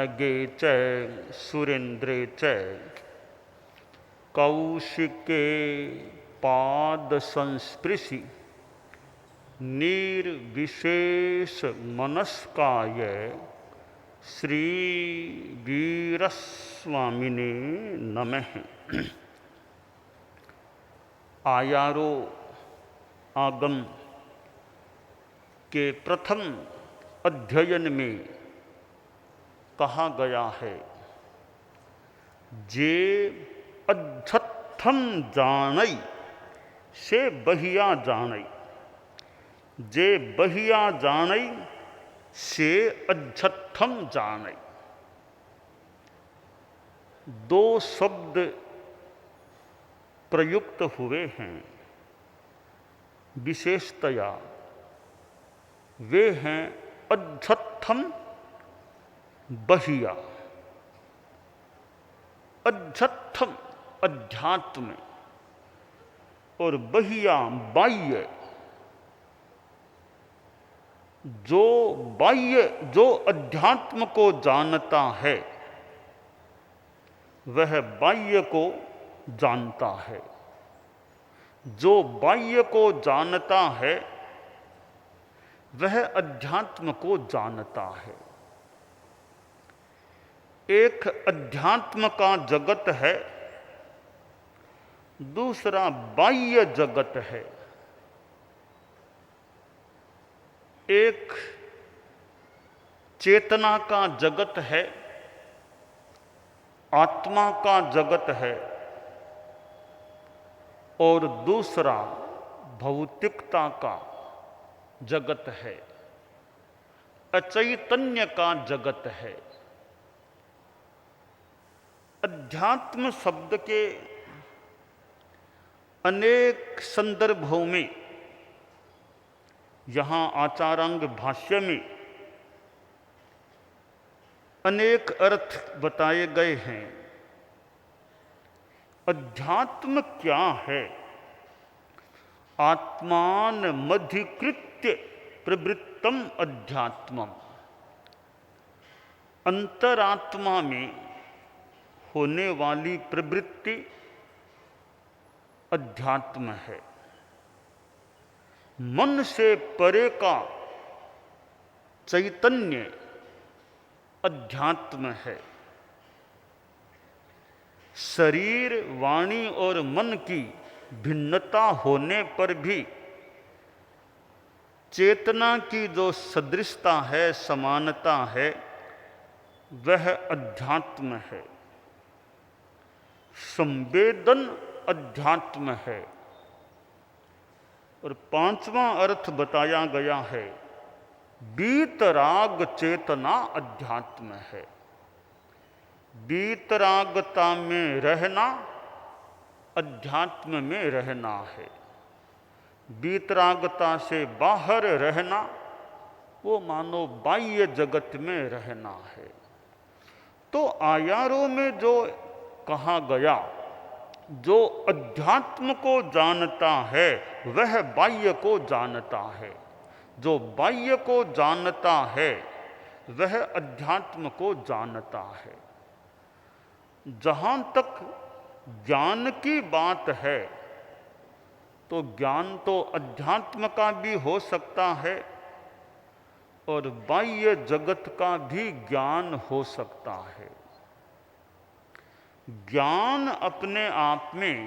नगे च सुरेन्द्रे च कौशिके पाद संस्पृशि निर्विशेष मनस्काय श्री वीरस्वामिने नमः। आयारो आगम के प्रथम अध्ययन में कहा गया है, जे अध्यत्थम जानई से बहिया जानई, जे बहिया जानई से अध्यत्थम जानई। दो शब्द प्रयुक्त हुए हैं विशेषतया, वे हैं अध्यत्थम बहिया। अध्यत्थम अध्यात्म और बहिया बाह्य। जो अध्यात्म को जानता है वह बाह्य को जानता है, जो बाह्य को जानता है वह अध्यात्म को जानता है। एक अध्यात्म का जगत है, दूसरा बाह्य जगत है। एक चेतना का जगत है, आत्मा का जगत है, और दूसरा भौतिकता का जगत है, अचैतन्य का जगत है। अध्यात्म शब्द के अनेक संदर्भों में यहाँ आचारांग भाष्य में अनेक अर्थ बताए गए हैं। अध्यात्म क्या है? आत्मान मधिकृत्य प्रवृत्तम अध्यात्मम। अंतरात्मा में होने वाली प्रवृत्ति अध्यात्म है। मन से परे का चैतन्य अध्यात्म है। शरीर, वाणी और मन की भिन्नता होने पर भी चेतना की जो सदृशता है, समानता है, वह अध्यात्म है। संवेदन अध्यात्म है। और पांचवां अर्थ बताया गया है, वीतराग चेतना अध्यात्म है। वीतरागता में रहना अध्यात्म में रहना है। वीतरागता से बाहर रहना वो मानो बाह्य जगत में रहना है। तो आयारों में जो कहा गया, जो अध्यात्म को जानता है वह बाह्य को जानता है, जो बाह्य को जानता है वह अध्यात्म को जानता है। जहाँ तक ज्ञान की बात है तो ज्ञान तो अध्यात्म का भी हो सकता है और बाह्य जगत का भी ज्ञान हो सकता है। ज्ञान अपने आप में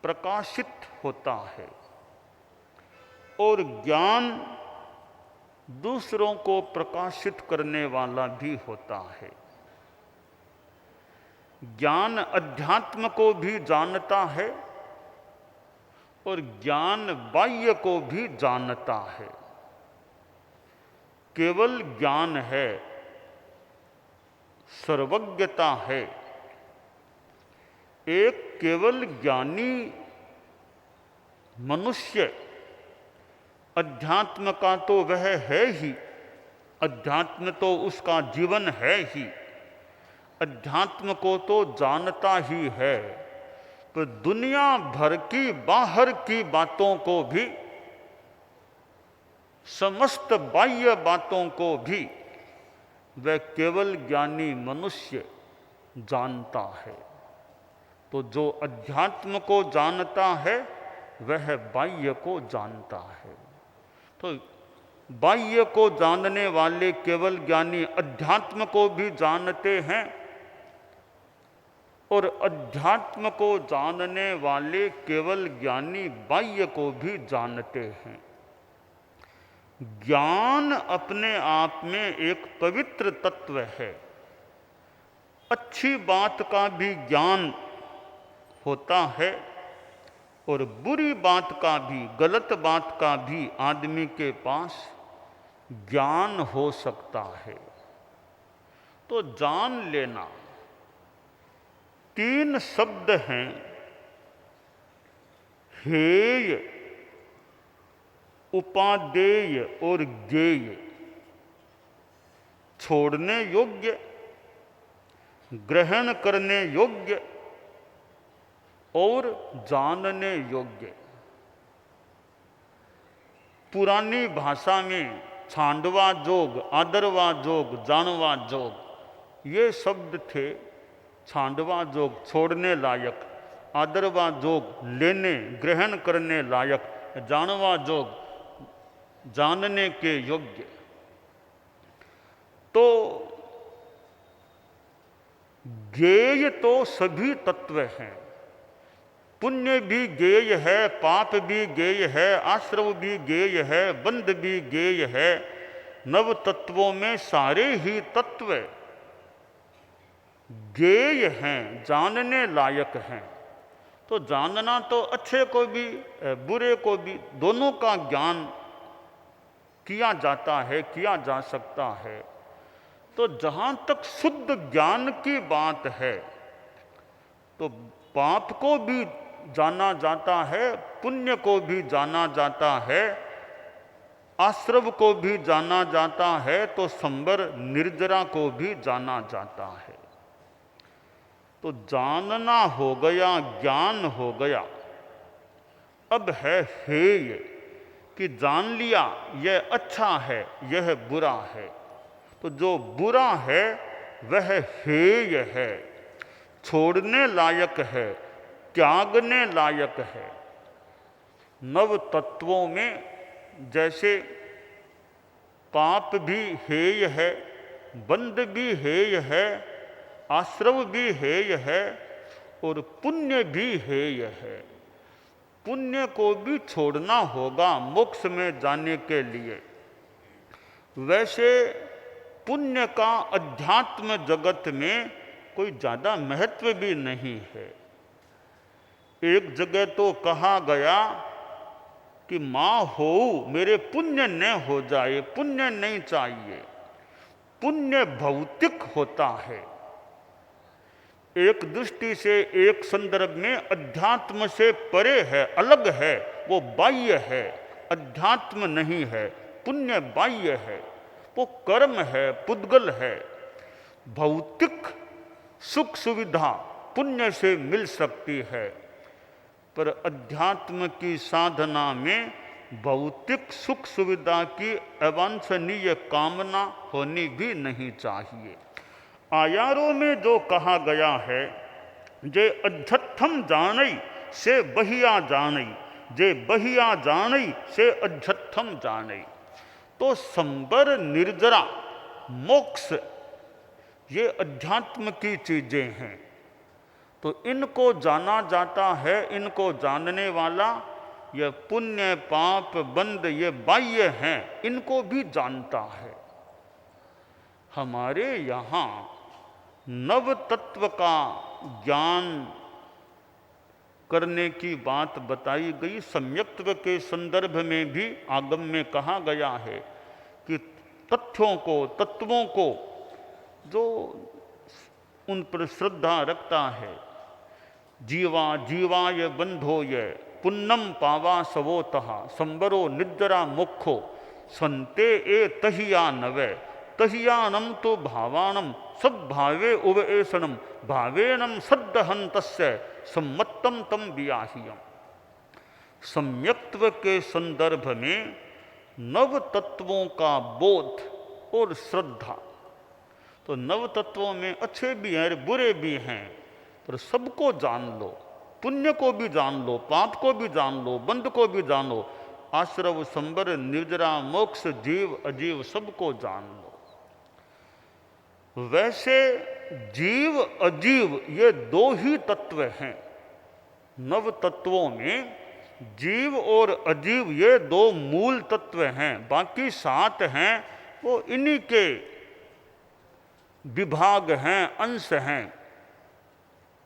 प्रकाशित होता है और ज्ञान दूसरों को प्रकाशित करने वाला भी होता है। ज्ञान अध्यात्म को भी जानता है और ज्ञान बाह्य को भी जानता है। केवल ज्ञान है, सर्वज्ञता है। एक केवल ज्ञानी मनुष्य अध्यात्म का तो वह है ही, अध्यात्म तो उसका जीवन है ही, अध्यात्म को तो जानता ही है। तो दुनिया भर की बाहर की बातों को भी, समस्त बाह्य बातों को भी वह केवल ज्ञानी मनुष्य जानता है। तो जो अध्यात्म को जानता है वह बाह्य को जानता है। तो बाह्य को जानने वाले केवल ज्ञानी अध्यात्म को भी जानते हैं और अध्यात्म को जानने वाले केवल ज्ञानी बाह्य को भी जानते हैं। ज्ञान अपने आप में एक पवित्र तत्व है। अच्छी बात का भी ज्ञान होता है और बुरी बात का भी, गलत बात का भी आदमी के पास ज्ञान हो सकता है। तो जान लेना, 3 शब्द हैं, हेय, उपादेय और ज्ञेय। छोड़ने योग्य, ग्रहण करने योग्य और जानने योग्य। पुरानी भाषा में छांडवा जोग, आदरवा जोग, जानवा जोग, ये शब्द थे। छांडवा जोग छोड़ने लायक, आदरवा जोग लेने ग्रहण करने लायक, जानवा जोग जानने के योग्य। तो ज्ञेय तो सभी तत्व हैं। पुण्य भी ज्ञेय है, पाप भी ज्ञेय है, आश्रव भी ज्ञेय है, बंध भी ज्ञेय है। नव तत्वों में सारे ही तत्व ज्ञेय हैं, जानने लायक हैं। तो जानना तो अच्छे को भी बुरे को भी, दोनों का ज्ञान किया जाता है, किया जा सकता है। तो जहाँ तक शुद्ध ज्ञान की बात है तो पाप को भी जाना जाता है, पुण्य को भी जाना जाता है, आश्रव को भी जाना जाता है, तो संबर निर्जरा को भी जाना जाता है। तो जानना हो गया, ज्ञान हो गया। अब है हेय कि जान लिया यह अच्छा है, यह बुरा है। तो जो बुरा है वह हेय है, छोड़ने लायक है, त्यागने लायक है। नव तत्वों में जैसे पाप भी हेय है, बंध भी हेय है, आश्रव भी हेय है और पुण्य भी हेय है। पुण्य को भी छोड़ना होगा मोक्ष में जाने के लिए। वैसे पुण्य का अध्यात्म जगत में कोई ज़्यादा महत्व भी नहीं है। एक जगह तो कहा गया कि माँ हो मेरे पुण्य न हो जाए, पुण्य नहीं चाहिए। पुण्य भौतिक होता है। एक दृष्टि से, एक संदर्भ में अध्यात्म से परे है, अलग है, वो बाह्य है, अध्यात्म नहीं है। पुण्य बाह्य है, वो कर्म है, पुद्गल है। भौतिक सुख सुविधा पुण्य से मिल सकती है, पर अध्यात्म की साधना में भौतिक सुख सुविधा की अवांछनीय कामना होनी भी नहीं चाहिए। आयारों में जो कहा गया है, जे अध्यत्थम जानई से बहिया जानई, जे बहिया जानई से अध्यत्थम जानई। तो संबर, निर्जरा, मोक्ष ये अध्यात्म की चीजें हैं। तो इनको जाना जाता है, इनको जानने वाला यह पुण्य, पाप, बंध ये बाह्य हैं, इनको भी जानता है। हमारे यहाँ नव तत्व का ज्ञान करने की बात बताई गई। सम्यक्त्व के संदर्भ में भी आगम में कहा गया है कि तथ्यों को, तत्वों को जो उन पर श्रद्धा रखता है, जीवा जीवाय बंधोय पुन्नम पावा सवोतः संबरो निद्रा मुखो संते ए तहिया नवे तहियानम तो भावानम सद्भावे उवेशनम भावेनम सद्दहंतस्य सम्मत्तम तम वियाहियम। सम्यक्त्व के संदर्भ में नव तत्वों का बोध और श्रद्धा तो नव तत्वों में अच्छे भी हैं बुरे भी हैं, पर सबको जान लो, पुण्य को भी जान लो, पाप को भी जान लो, बंध को भी जानो, आश्रव संबर निर्जरा मोक्ष जीव अजीव सबको जान लो। वैसे जीव अजीव ये दो ही तत्व हैं नव तत्वों में। जीव और अजीव ये दो मूल तत्व हैं, बाकी 7 हैं वो इन्हीं के विभाग हैं, अंश हैं।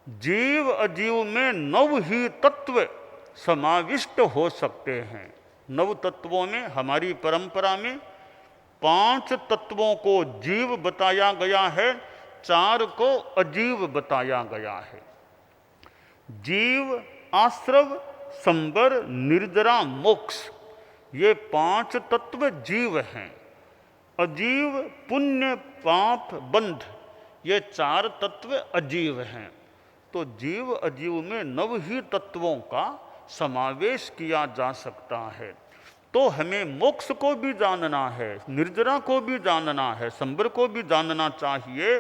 जीव अजीव में 9 ही तत्व समाविष्ट हो सकते हैं। 9 तत्वों में हमारी परंपरा में 5 तत्वों को जीव बताया गया है, 4 को अजीव बताया गया है। जीव, आश्रव, संबर, निर्जरा, मोक्ष ये 5 तत्व जीव हैं। अजीव, पुण्य, पाप, बंध ये 4 तत्व अजीव हैं। तो जीव अजीव में 9 ही तत्वों का समावेश किया जा सकता है। तो हमें मोक्ष को भी जानना है, निर्जरा को भी जानना है, संबर को भी जानना चाहिए,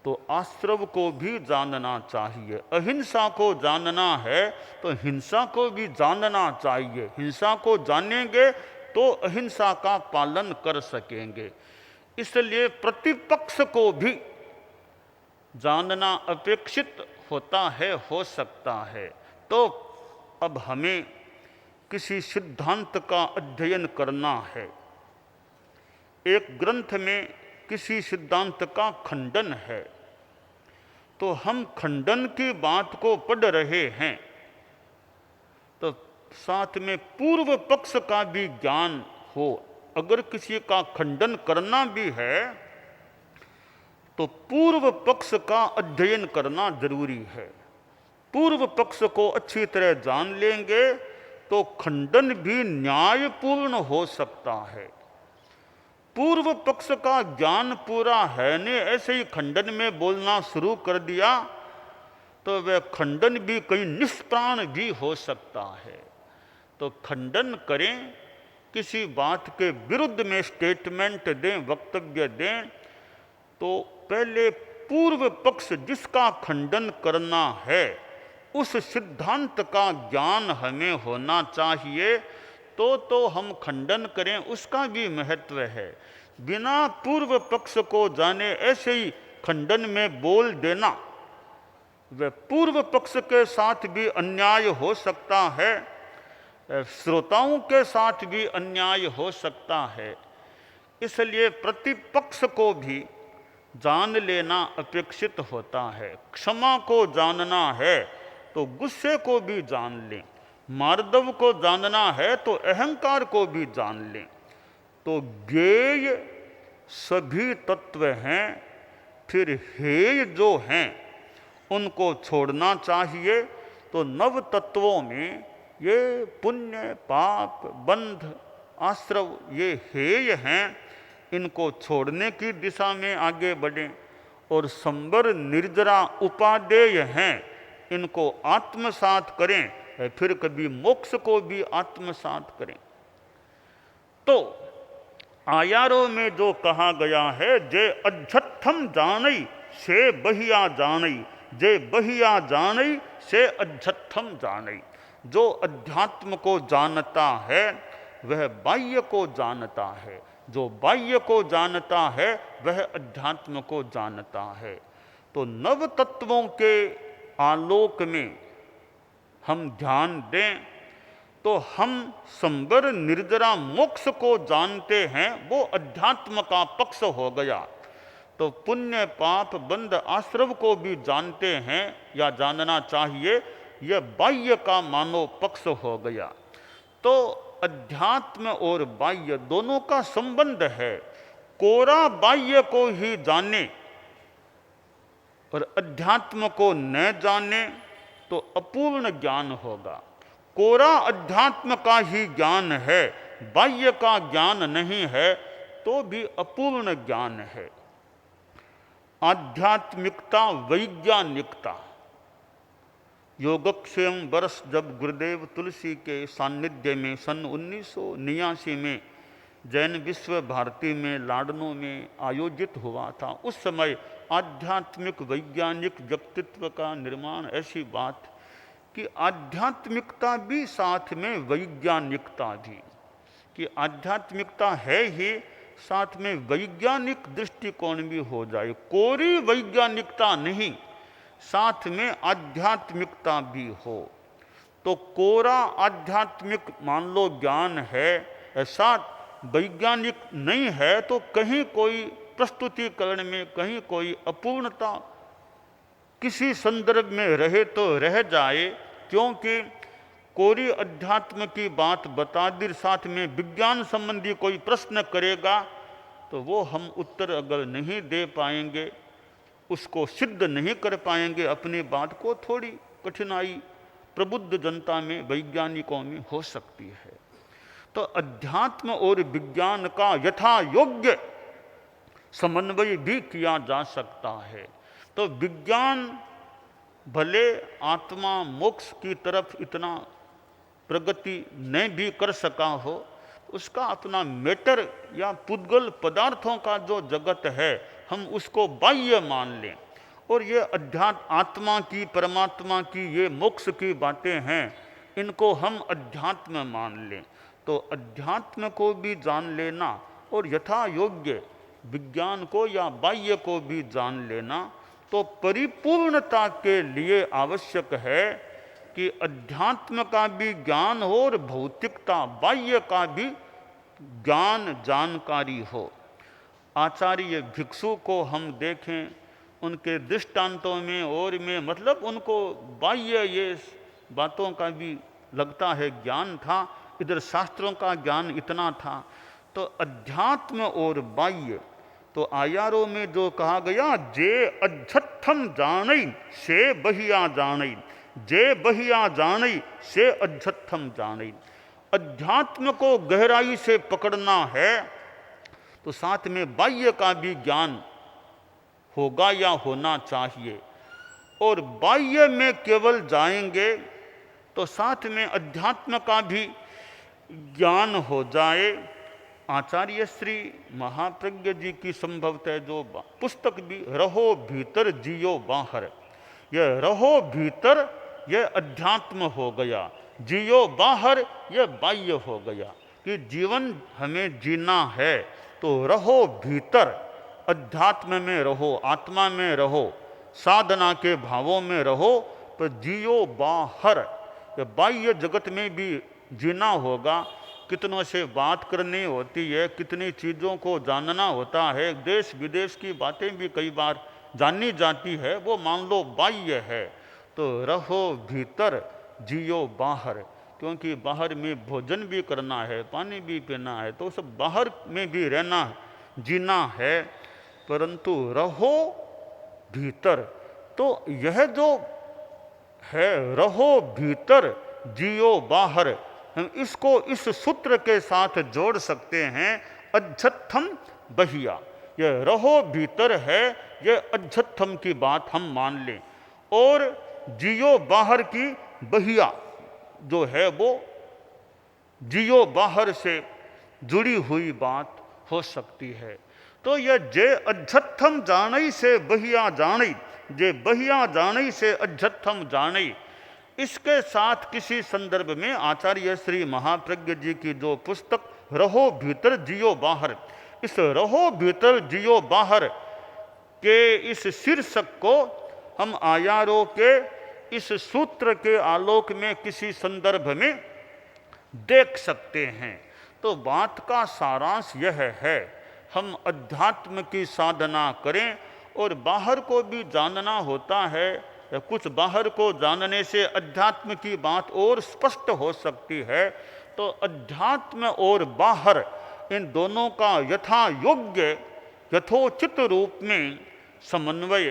तो आश्रव को भी जानना चाहिए। अहिंसा को जानना है तो हिंसा को भी जानना चाहिए। हिंसा को जानेंगे तो अहिंसा का पालन कर सकेंगे। इसलिए प्रतिपक्ष को भी जानना अपेक्षित होता है, हो सकता है। तो अब हमें किसी सिद्धांत का अध्ययन करना है। एक ग्रंथ में किसी सिद्धांत का खंडन है, तो हम खंडन की बात को पढ़ रहे हैं, तो साथ में पूर्व पक्ष का भी ज्ञान हो। अगर किसी का खंडन करना भी है तो पूर्व पक्ष का अध्ययन करना जरूरी है। पूर्व पक्ष को अच्छी तरह जान लेंगे तो खंडन भी न्यायपूर्ण हो सकता है। पूर्व पक्ष का ज्ञान पूरा है ने ऐसे ही खंडन में बोलना शुरू कर दिया तो वह खंडन भी कहीं निष्प्राण भी हो सकता है। तो खंडन करें, किसी बात के विरुद्ध में स्टेटमेंट दें, वक्तव्य दें, तो पहले पूर्व पक्ष जिसका खंडन करना है उस सिद्धांत का ज्ञान हमें होना चाहिए, तो हम खंडन करें, उसका भी महत्व है। बिना पूर्व पक्ष को जाने ऐसे ही खंडन में बोल देना, वह पूर्व पक्ष के साथ भी अन्याय हो सकता है, श्रोताओं के साथ भी अन्याय हो सकता है। इसलिए प्रतिपक्ष को भी जान लेना अपेक्षित होता है। क्षमा को जानना है तो गुस्से को भी जान लें, मार्दव को जानना है तो अहंकार को भी जान लें। तो ज्ञेय सभी तत्व हैं, फिर हेय जो हैं उनको छोड़ना चाहिए। तो नव तत्वों में ये पुण्य, पाप, बंध, आश्रव ये हेय हैं, इनको छोड़ने की दिशा में आगे बढ़ें। और संबर, निर्जरा उपादेय हैं, इनको आत्मसात करें, फिर कभी मोक्ष को भी आत्मसात करें। तो आयारों में जो कहा गया है, जे अध्यत्थम जानई से बहिया जानई, जे बहिया जानई से अध्यत्थम जानई। जो अध्यात्म को जानता है वह बाह्य को जानता है, जो बाह्य को जानता है वह अध्यात्म को जानता है। तो नव तत्वों के आलोक में हम ध्यान दें तो हम संबर, निर्जरा, मोक्ष को जानते हैं, वो अध्यात्म का पक्ष हो गया। तो पुण्य, पाप, बंध, आश्रव को भी जानते हैं या जानना चाहिए, यह बाह्य का मानो पक्ष हो गया। तो अध्यात्म और बाह्य दोनों का संबंध है। कोरा बाह्य को ही जाने और अध्यात्म को न जाने तो अपूर्ण ज्ञान होगा। कोरा अध्यात्म का ही ज्ञान है, बाह्य का ज्ञान नहीं है, तो भी अपूर्ण ज्ञान है। आध्यात्मिकता, वैज्ञानिकता। योगक्षेम वर्ष जब गुरुदेव तुलसी के सान्निध्य में सन 1989 में जैन विश्व भारती में लाडनों में आयोजित हुआ था। उस समय आध्यात्मिक वैज्ञानिक व्यक्तित्व का निर्माण, ऐसी बात कि आध्यात्मिकता भी साथ में वैज्ञानिकता भी, कि आध्यात्मिकता है ही, साथ में वैज्ञानिक दृष्टिकोण भी हो जाए। कोरी वैज्ञानिकता नहीं, साथ में आध्यात्मिकता भी हो। तो कोरा आध्यात्मिक मान लो ज्ञान है, ऐसा वैज्ञानिक नहीं है, तो कहीं कोई प्रस्तुतिकरण में कहीं कोई अपूर्णता किसी संदर्भ में रहे तो रह जाए, क्योंकि कोरी अध्यात्म की बात बता दी, साथ में विज्ञान संबंधी कोई प्रश्न करेगा तो वो हम उत्तर अगर नहीं दे पाएंगे, उसको सिद्ध नहीं कर पाएंगे अपनी बात को, थोड़ी कठिनाई प्रबुद्ध जनता में, वैज्ञानिकों में हो सकती है। तो अध्यात्म और विज्ञान का यथा योग्य समन्वय भी किया जा सकता है। तो विज्ञान भले आत्मा मोक्ष की तरफ इतना प्रगति न भी कर सका हो, उसका अपना मैटर या पुद्गल पदार्थों का जो जगत है हम उसको बाह्य मान लें, और ये अध्यात्म आत्मा की, परमात्मा की, ये मोक्ष की बातें हैं, इनको हम अध्यात्म मान लें। तो अध्यात्म को भी जान लेना और यथा योग्य विज्ञान को या बाह्य को भी जान लेना, तो परिपूर्णता के लिए आवश्यक है कि अध्यात्म का भी ज्ञान हो और भौतिकता बाह्य का भी ज्ञान जानकारी हो। आचार्य भिक्षु को हम देखें, उनके दृष्टांतों में और में मतलब उनको बाह्य ये बातों का भी लगता है ज्ञान था, इधर शास्त्रों का ज्ञान इतना था। तो अध्यात्म और बाह्य, तो आयारों में जो कहा गया, जे अध्यत्थम जानई से बहिया जानई, जे बहिया जानई से अध्यत्थम जानई। अध्यात्म को गहराई से पकड़ना है तो साथ में बाह्य का भी ज्ञान होगा या होना चाहिए, और बाह्य में केवल जाएंगे तो साथ में अध्यात्म का भी ज्ञान हो जाए। आचार्य श्री महाप्रज्ञ जी की संभवतः जो पुस्तक भी, रहो भीतर जियो बाहर, यह रहो भीतर यह अध्यात्म हो गया, जियो बाहर यह बाह्य हो गया। कि जीवन हमें जीना है तो रहो भीतर, अध्यात्म में रहो, आत्मा में रहो, साधना के भावों में रहो, पर जियो बाहर, बाह्य जगत में भी जीना होगा। कितनों से बात करनी होती है, कितनी चीज़ों को जानना होता है, देश विदेश की बातें भी कई बार जाननी जाती है, वो मान लो बाह्य है। तो रहो भीतर जियो बाहर, क्योंकि बाहर में भोजन भी करना है, पानी भी पीना है, तो सब बाहर में भी रहना है, जीना है, परंतु रहो भीतर। तो यह जो है रहो भीतर जियो बाहर, हम इसको इस सूत्र के साथ जोड़ सकते हैं, अध्यत्थम बहिया। यह रहो भीतर है, यह अध्यत्थम की बात हम मान लें, और जियो बाहर की बहिया जो है वो जियो बाहर से जुड़ी हुई बात हो सकती है। तो यह जे अध्यत्थम जानई से बहिया जानई, जे बहिया जानई से अध्यत्थम जानई, इसके साथ किसी संदर्भ में आचार्य श्री महाप्रज्ञ जी की जो पुस्तक रहो भीतर जियो बाहर, इस रहो भीतर जियो बाहर के इस शीर्षक को हम आयारों के इस सूत्र के आलोक में किसी संदर्भ में देख सकते हैं। तो बात का सारांश यह है, हम अध्यात्म की साधना करें, और बाहर को भी जानना होता है, कुछ बाहर को जानने से अध्यात्म की बात और स्पष्ट हो सकती है। तो अध्यात्म और बाहर इन दोनों का यथा योग्य यथोचित रूप में समन्वय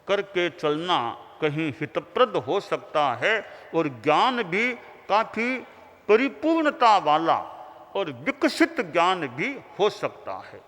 करके चलना कहीं हितप्रद हो सकता है, और ज्ञान भी काफ़ी परिपूर्णता वाला और विकसित ज्ञान भी हो सकता है।